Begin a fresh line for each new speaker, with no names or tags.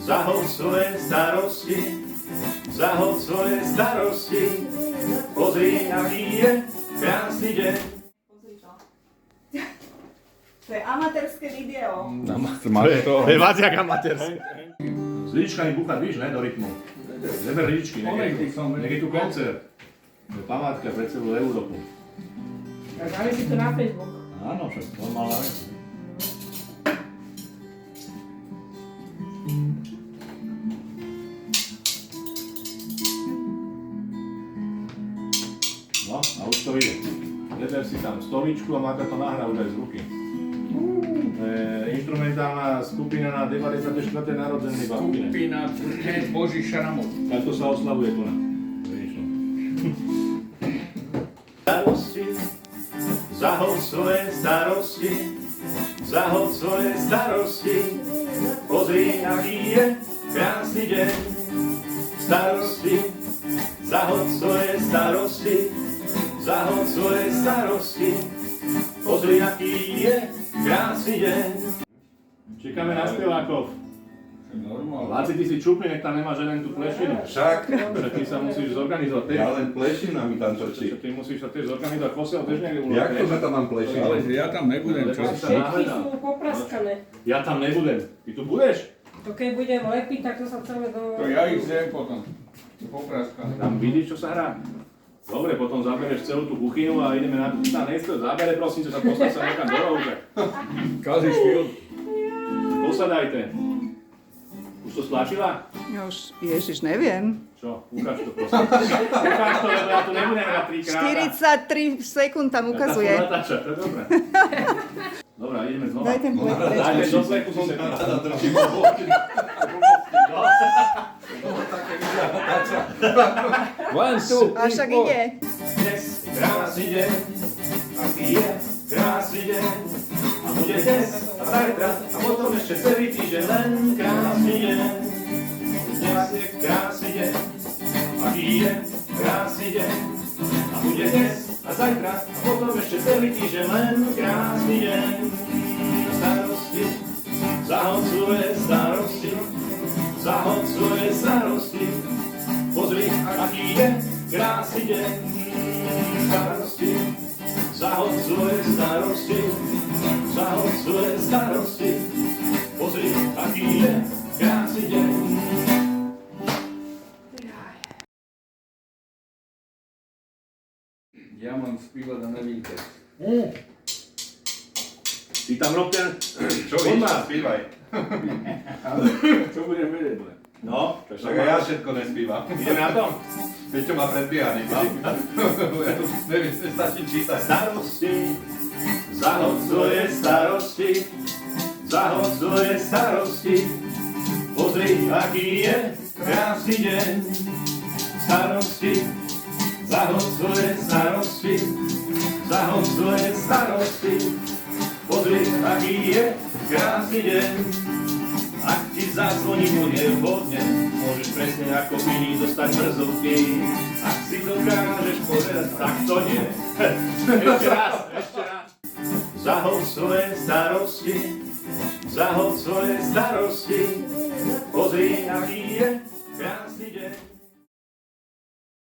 Zahod svoje starosti, zahod svoje starosti. Pozri, aký je krásny deň.
Pozri to. To je amatérske video.
To je viac jak amatérske. S lyžičkami búchať, víš, ne, do rytmu. Neber lyžičky, nech je tu koncert. To je památka pre celú Európu.
Tak dáme si to na Facebook.
Áno, však normálna vec. No, a už to ide. Neber si tam stoličku a máte to nahrať už aj z ruky. Instrumentálna skupina na 94. narodzeniny babky.
Skupina Boží šramot.
Takto sa oslavuje tu na. Starosti, zahod svoje starosti, zahod svoje starosti. Pozri, aký je krásny deň. Starosti, zahod svoje starosti, zahod svoje starosti. Pozri, aký je krásny deň. Čekáme na spevákov. Láci, ty si čupli, nech tam nemáš jeden tú plešinu.
Však,
Že ty sa musíš zorganizovať. Ty,
ja len plešina mi tam točí.
ty musíš sa tiež zorganizovať. Posiel tiež niekde uložiť.
Jak to, že tam mám plešinu?
Ale ja tam nebudem, čo?
Všetky sú popraskané.
Ja tam nebudem. Ty tu budeš?
To keď budem lepiť, tak to sa celé do...
To ja ich zjem potom. Popraskané.
Tam vidíš, čo sa hrá? Dobre, potom zabereš celú tú kuchyňu a ideme na tú. Tam nechce, zabere prosím, sa postav sa niekam do rohu.
Kazíš film.
Posadajte. Už to stlačila?
Ja už, ježiš, neviem.
Čo? Ukáž to prosím. Ukáž to, lebo ja tu nebudem hrať 3 krát.
43 sekúnd tam ukazuje.
Ja to natáča, to je dobré. Dobre, ideme znova.
Daj ten plek preč.
Dajme do sleku si sekúnd.
One, two,
A však ide.
Dnes je krásny deň, aký je krásny deň. A bude dnes a zajtra a potom ešte celý týždeň len krásny deň. Dnes je krásny deň, aký je krásny deň. A bude dnes a zajtra a potom ešte celý týždeň len krásny deň. Starosti, zahod svoje starosti, zahod svoje starosti. Pozri, aký je krásny deň. Starosti, zahod svoje starosti, zahod svoje starosti. Pozri, aký je krásny deň.
Ja mám spívať a nevím text.
Ty tam rob ten...
Čo víš, spívaj.
Čo budem vedieť?
No,
Však aj ja všetko nespívam.
ide na to.
Peťo má predbiehaný. Ja tu neviem, nestačím čítať.
Starosti, zahod svoje starosti, zahod svoje starosti. Pozri, aký je krásny deň. Starosti, zahod svoje starosti, zahod svoje starosti. Pozri, aký je krásny deň. Ak ti zazvoní, bude vhodne, môžeš presne ako iní dostať mrzovky. Ak si dokážeš povedať, tak to nie. Ešte raz, ešte raz. Zahod svoje starosti, zahod svoje starosti. Pozri, aký je krásny deň.